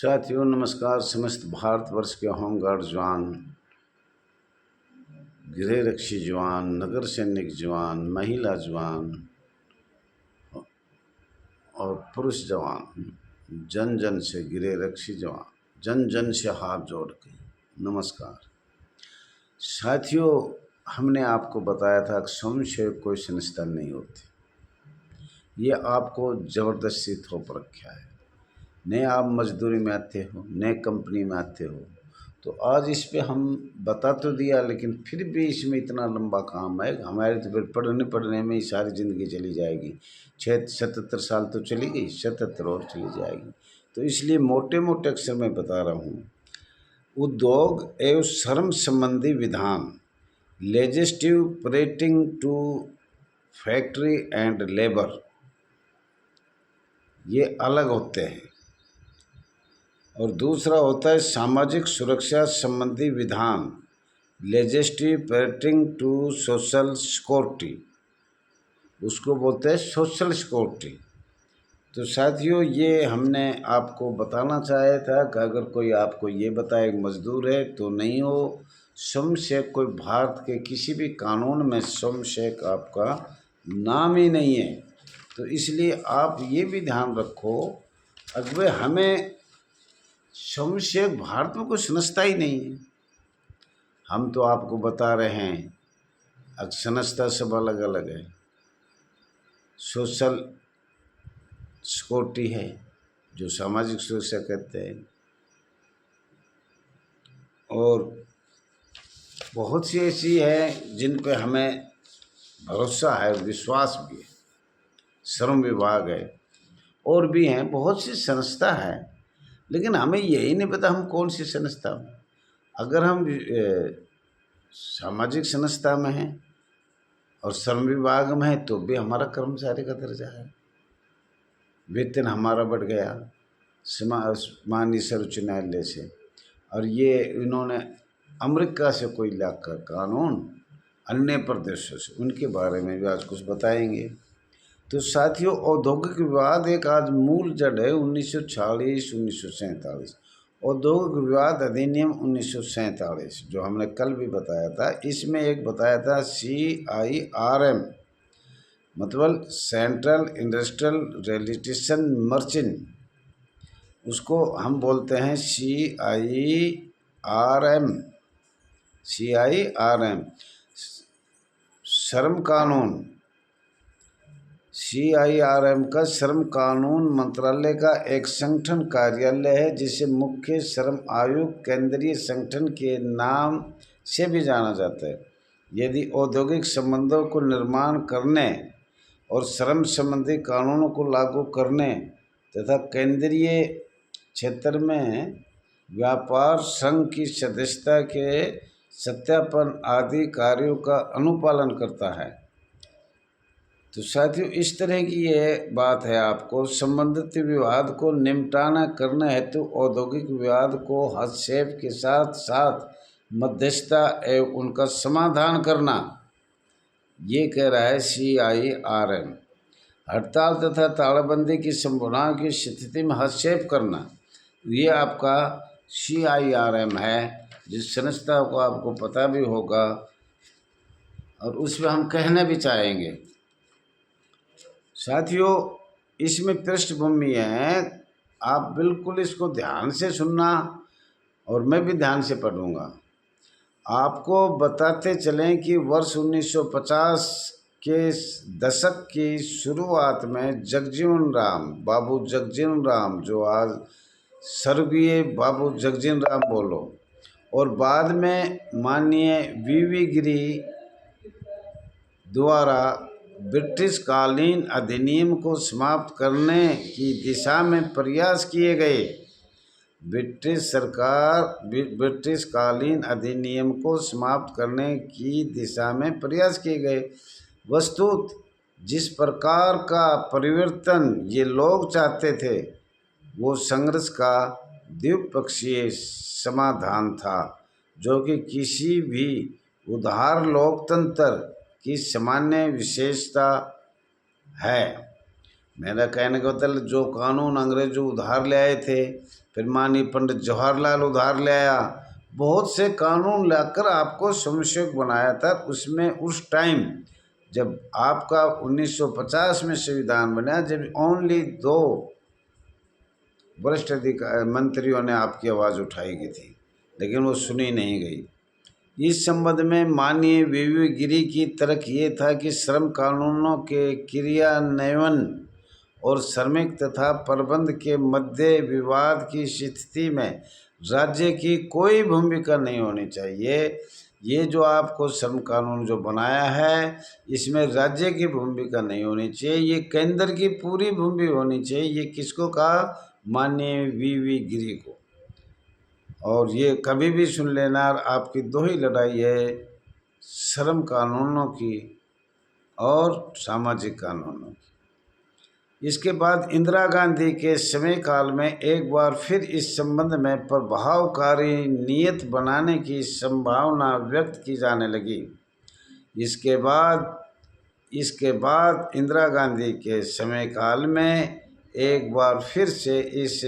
साथियों नमस्कार। समस्त भारतवर्ष के होमगार्ड जवान, गृह रक्षी जवान, नगर सैनिक जवान, महिला जवान और पुरुष जवान, जन जन से गृह रक्षी जवान, जन जन से हाथ जोड़ के नमस्कार। साथियों, हमने आपको बताया था कि स्वयं सेवक कोई संस्था नहीं होती। ये आपको ज़बरदस्ती थोप रखा है। न आप मजदूरी में आते हो, न कंपनी में आते हो। तो आज इस पे हम बता तो दिया, लेकिन फिर भी इसमें इतना लंबा काम है। हमारे तो फिर पढ़ने में ही सारी ज़िंदगी चली जाएगी। 77 साल तो चली गई, 77 और चली जाएगी। तो इसलिए मोटे मोटे अक्षर में बता रहा हूँ। उद्योग एवं श्रम संबंधी विधान, legislative operating to factory and labour, ये अलग होते हैं। और दूसरा होता है सामाजिक सुरक्षा संबंधी विधान, legislative operating to social security, उसको बोलते हैं सोशल सिक्योरिटी। तो साथियों, ये हमने आपको बताना चाहा था कि अगर कोई आपको ये बताए मजदूर है तो नहीं हो। श्रम सेवक कोई भारत के किसी भी कानून में श्रम सेवक आपका नाम ही नहीं है। तो इसलिए आप ये भी ध्यान रखो, अगर हमें श्रम सेवक भारत में कोई संस्था ही नहीं है। हम तो आपको बता रहे हैं, अब संस्था सब अलग अलग है। सोशल सिक्योरिटी है, जो सामाजिक सुरक्षा कहते हैं, और बहुत सी ऐसी है जिन पे हमें भरोसा है, विश्वास भी है। श्रम विभाग है, और भी हैं, बहुत सी संस्था है, लेकिन हमें यही नहीं पता हम कौन सी संस्था में। अगर हम सामाजिक संस्था में हैं और श्रम विभाग में है तो भी हमारा कर्मचारी का दर्जा है, वेतन हमारा बढ़ गया माननीय सर्वोच्च न्यायालय से। और ये इन्होंने अमेरिका से कोई लाकर कानून, अन्य प्रदेशों से, उनके बारे में भी आज कुछ बताएंगे। तो साथियों, औद्योगिक विवाद एक आज मूल जड़ है 1946-1947। औद्योगिक विवाद अधिनियम 1947, जो हमने कल भी बताया था। इसमें एक बताया था CIRM, मतलब सेंट्रल इंडस्ट्रियल रिलेशन मर्चिंग, उसको हम बोलते हैं CIRM। श्रम कानून, CIRM का श्रम कानून मंत्रालय का एक संगठन कार्यालय है, जिसे मुख्य श्रम आयुक्त केंद्रीय संगठन के नाम से भी जाना जाता है। यदि औद्योगिक संबंधों को निर्माण करने और श्रम संबंधी कानूनों को लागू करने तथा केंद्रीय क्षेत्र में व्यापार संघ की सदस्यता के सत्यापन आदि कार्यों का अनुपालन करता है। तो साथियों, इस तरह की ये बात है। आपको संबंधित विवाद को निपटाना करना हेतु औद्योगिक विवाद को हस्तक्षेप के साथ साथ मध्यस्थता एवं उनका समाधान करना, ये कह रहा है CIRM। हड़ताल तथा तालाबंदी की संभावनाओं की स्थिति में हस्तक्षेप करना, ये आपका CIRM है, जिस संस्था को आपको पता भी होगा और उसमें हम कहना भी चाहेंगे। साथियों, इसमें पृष्ठभूमि है, आप बिल्कुल इसको ध्यान से सुनना और मैं भी ध्यान से पढ़ूंगा। आपको बताते चलें कि वर्ष 1950 के दशक की शुरुआत में बाबू जगजीवन राम, जो आज स्वर्गीय बाबू जगजीवन राम बोलो, और बाद में माननीय VV गिरी द्वारा ब्रिटिश कालीन अधिनियम को समाप्त करने की दिशा में प्रयास किए गए। ब्रिटिश कालीन अधिनियम को समाप्त करने की दिशा में प्रयास किए गए। वस्तुतः जिस प्रकार का परिवर्तन ये लोग चाहते थे, वो संघर्ष का द्विपक्षीय समाधान था, जो कि किसी भी उदार लोकतंत्र की सामान्य विशेषता है। मेरा कहने का मतलब जो कानून अंग्रेज जो उधार ले आए थे, फिर माननीय पंडित जवाहरलाल उधार ले आया, बहुत से कानून लाकर आपको स्वयंसेवक बनाया था। उसमें उस टाइम जब आपका 1950 में संविधान बना, जब ओनली 2 वरिष्ठ अधिकारी मंत्रियों ने आपकी आवाज़ उठाई गई थी, लेकिन वो सुनी नहीं गई। इस संबंध में माननीय वीवी गिरी की तर्क ये था कि श्रम कानूनों के क्रियान्वयन और श्रमिक तथा प्रबंध के मध्य विवाद की स्थिति में राज्य की कोई भूमिका नहीं होनी चाहिए। ये जो आपको श्रम कानून जो बनाया है, इसमें राज्य की भूमिका नहीं होनी चाहिए, ये केंद्र की पूरी भूमिका होनी चाहिए। ये किसको कहा? माननीय वीवी गिरी को। और ये कभी भी सुन लेना, आपकी 2 ही लड़ाई है, श्रम कानूनों की और सामाजिक कानूनों की। इसके बाद इंदिरा गांधी के समय काल में एक बार फिर इस संबंध में प्रभावकारी नीयत बनाने की संभावना व्यक्त की जाने लगी। इसके बाद इंदिरा गांधी के समय काल में एक बार फिर से इस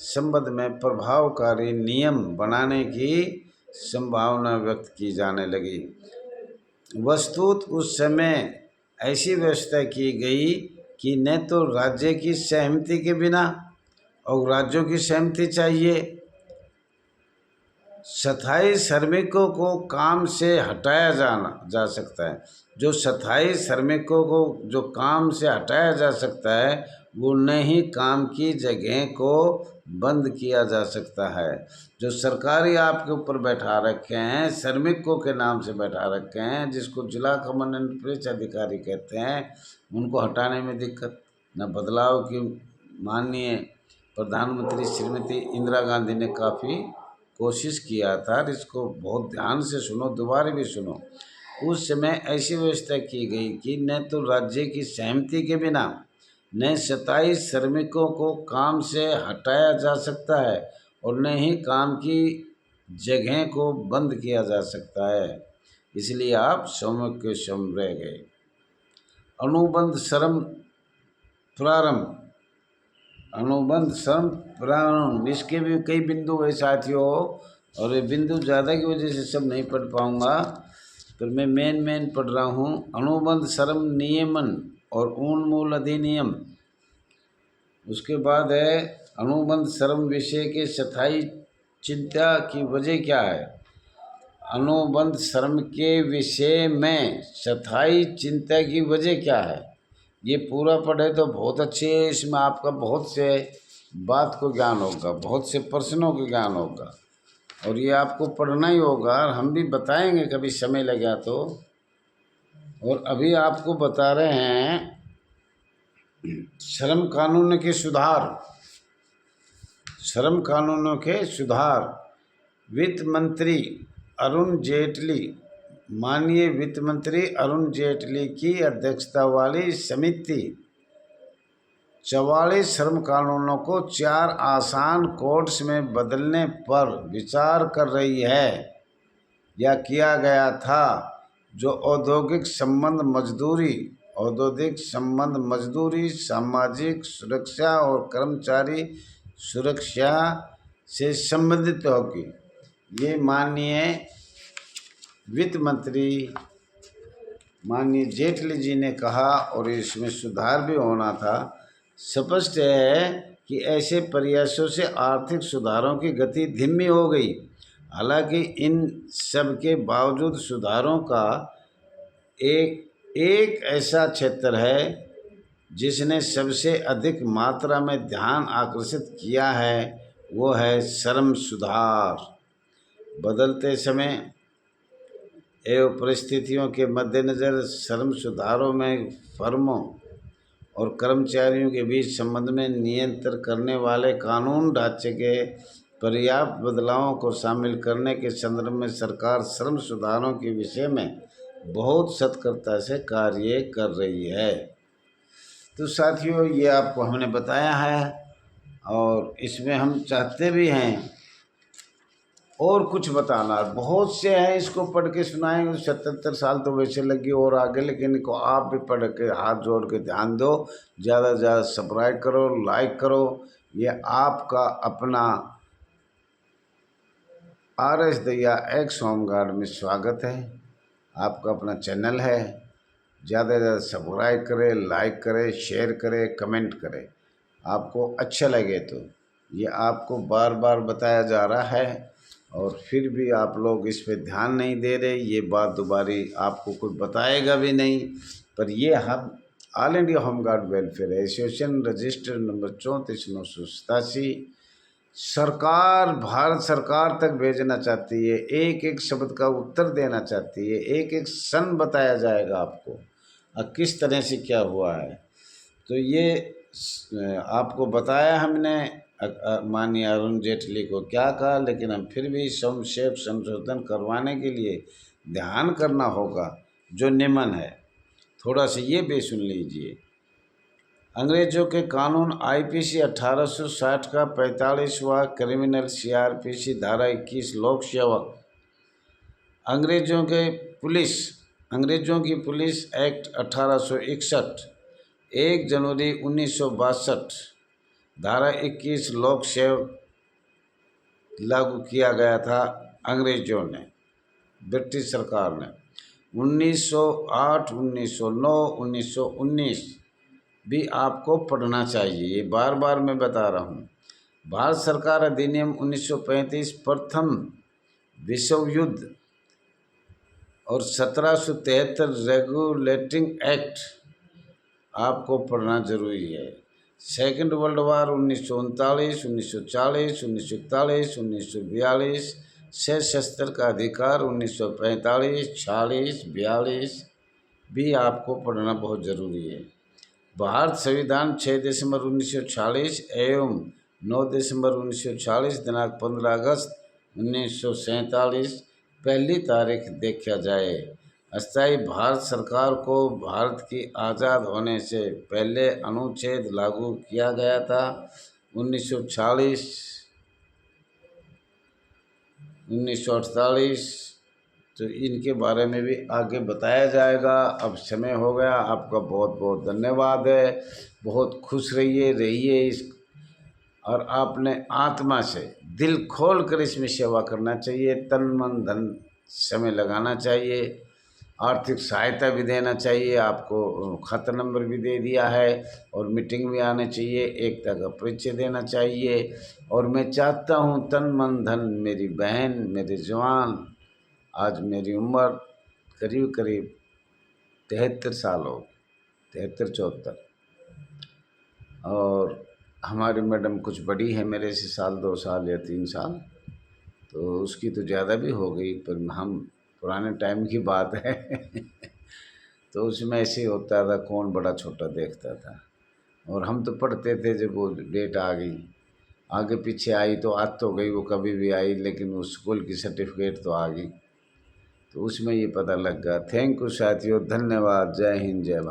संबंध में प्रभावकारी नियम बनाने की संभावना व्यक्त की जाने लगी। वस्तुतः उस समय ऐसी व्यवस्था की गई कि न तो राज्य की सहमति के बिना और राज्यों की सहमति चाहिए, स्थायी श्रमिकों को काम से हटाया जा सकता है। जो स्थायी श्रमिकों को जो काम से हटाया जा सकता है, वो नहीं काम की जगह को बंद किया जा सकता है। जो सरकारी आपके ऊपर बैठा रखे हैं, श्रमिकों के नाम से बैठा रखे हैं, जिसको जिला कमांडेंट पुलिस अधिकारी कहते हैं, उनको हटाने में दिक्कत न बदलाव की माननीय प्रधानमंत्री श्रीमती इंदिरा गांधी ने काफ़ी कोशिश किया था। इसको बहुत ध्यान से सुनो, दोबारा भी सुनो। उस समय ऐसी व्यवस्था की गई कि न तो राज्य की सहमति के बिना न स्थायी श्रमिकों को काम से हटाया जा सकता है और न ही काम की जगह को बंद किया जा सकता है। इसलिए आप श्रमिक के श्रम रह गए। अनुबंध श्रम प्रारंभ, अनुबंध श्रम प्रारंभ, इसके भी कई बिंदु है साथियों, और ये बिंदु ज़्यादा की वजह से सब नहीं पढ़ पाऊँगा, तो मैं मेन पढ़ रहा हूँ। अनुबंध श्रम नियमन और उन्मूलन अधिनियम। उसके बाद है अनुबंध श्रम विषय के स्थायी चिंता की वजह क्या है। अनुबंध श्रम के विषय में स्थायी चिंता की वजह क्या है, ये पूरा पढ़े तो बहुत अच्छे है। इसमें आपका बहुत से बात को ज्ञान होगा, बहुत से प्रश्नों को ज्ञान होगा, और ये आपको पढ़ना ही होगा। और हम भी बताएंगे कभी समय लगा तो। और अभी आपको बता रहे हैं श्रम कानून के सुधार, श्रम कानूनों के सुधार। वित्त मंत्री अरुण जेटली, माननीय वित्त मंत्री अरुण जेटली की अध्यक्षता वाली समिति 44 श्रम कानूनों को 4 आसान कोड्स में बदलने पर विचार कर रही है या किया गया था, जो औद्योगिक संबंध मजदूरी, सामाजिक सुरक्षा और कर्मचारी सुरक्षा से संबंधित होगी। ये माननीय वित्त मंत्री माननीय जेटली जी ने कहा, और इसमें सुधार भी होना था। स्पष्ट है कि ऐसे प्रयासों से आर्थिक सुधारों की गति धीमी हो गई। हालांकि इन सब के बावजूद सुधारों का एक ऐसा क्षेत्र है जिसने सबसे अधिक मात्रा में ध्यान आकर्षित किया है, वो है श्रम सुधार। बदलते समय एवं परिस्थितियों के मद्देनज़र श्रम सुधारों में फर्मों और कर्मचारियों के बीच संबंध में नियंत्रण करने वाले कानून ढांचे के पर्याप्त बदलावों को शामिल करने के संदर्भ में सरकार श्रम सुधारों के विषय में बहुत सतर्कता से कार्य कर रही है। तो साथियों, ये आपको हमने बताया है, और इसमें हम चाहते भी हैं और कुछ बताना। बहुत से हैं, इसको पढ़ के सुनाएंगे। 77 साल तो वैसे लगी और आगे, लेकिन इनको आप भी पढ़ के हाथ जोड़ के ध्यान दो। ज़्यादा से ज़्यादा सब्सक्राइब करो, लाइक करो। ये आपका अपना RS दहिया एक्स होमगार्ड में स्वागत है। आपका अपना चैनल है। ज़्यादा से ज़्यादा सब्सक्राइब करें, लाइक करें, शेयर करें, कमेंट करें। आपको अच्छा लगे तो ये आपको बार बार बताया जा रहा है और फिर भी आप लोग इस पे ध्यान नहीं दे रहे। ये बात दोबारी आपको कोई बताएगा भी नहीं। पर ये हम all India home guard welfare association registered number 34,987 सरकार, भारत सरकार तक भेजना चाहती है। एक एक शब्द का उत्तर देना चाहती है। एक एक सन बताया जाएगा आपको और किस तरह से क्या हुआ है। तो ये आपको बताया हमने। माननीय अरुण जेटली को क्या कहा, लेकिन हम फिर भी संशोधन करवाने के लिए ध्यान करना होगा जो नियमन है। थोड़ा सा ये भी सुन लीजिए। अंग्रेजों के कानून IPC 1860 का 45वां क्रिमिनल CRPC धारा 21 लोक सेवक अंग्रेजों की पुलिस एक्ट 1861 1 जनवरी 1962 धारा 21 लोक सेवक लागू किया गया था। अंग्रेजों ने, ब्रिटिश सरकार ने 1908, 1909, 1919 भी आपको पढ़ना चाहिए। ये बार बार मैं बता रहा हूँ। भारत सरकार अधिनियम 1935 प्रथम विश्व युद्ध और 1773 रेगुलेटिंग एक्ट आपको पढ़ना जरूरी है। सेकंड वर्ल्ड वार 1939, 1940, 1941, 1942, सशस्त्र का अधिकार 1945, 46, 42 भी आपको पढ़ना बहुत ज़रूरी है। भारत संविधान 6 दिसंबर 1946 एवं 9 दिसंबर 1946 दिनांक 15 अगस्त 1947 पहली तारीख देखा जाए। अस्थायी भारत सरकार को भारत की आज़ाद होने से पहले अनुच्छेद लागू किया गया था। 1946, 1948, तो इनके बारे में भी आगे बताया जाएगा। अब समय हो गया। आपका बहुत बहुत धन्यवाद है। बहुत खुश रहिए इस, और आपने आत्मा से दिल खोल कर इसमें सेवा करना चाहिए। तन मन धन समय लगाना चाहिए। आर्थिक सहायता भी देना चाहिए। आपको खाता नंबर भी दे दिया है और मीटिंग भी आना चाहिए। एकता का परिचय देना चाहिए। और मैं चाहता हूँ तन मन धन मेरी बहन, मेरे जवान, आज मेरी उम्र करीब 73 साल हो, 73-74, और हमारी मैडम कुछ बड़ी है मेरे से साल 2 साल या 3 साल, तो उसकी तो ज़्यादा भी हो गई। पर हम पुराने टाइम की बात है तो उसमें ऐसे होता था, कौन बड़ा छोटा देखता था। और हम तो पढ़ते थे जब वो डेट आ गई, आगे पीछे आई तो आज तो गई, वो कभी भी आई, लेकिन वो स्कूल की सर्टिफिकेट तो आ गई। तो उसमें ये पता लग गया। थैंक यू साथियों, धन्यवाद। जय हिंद, जय भारत।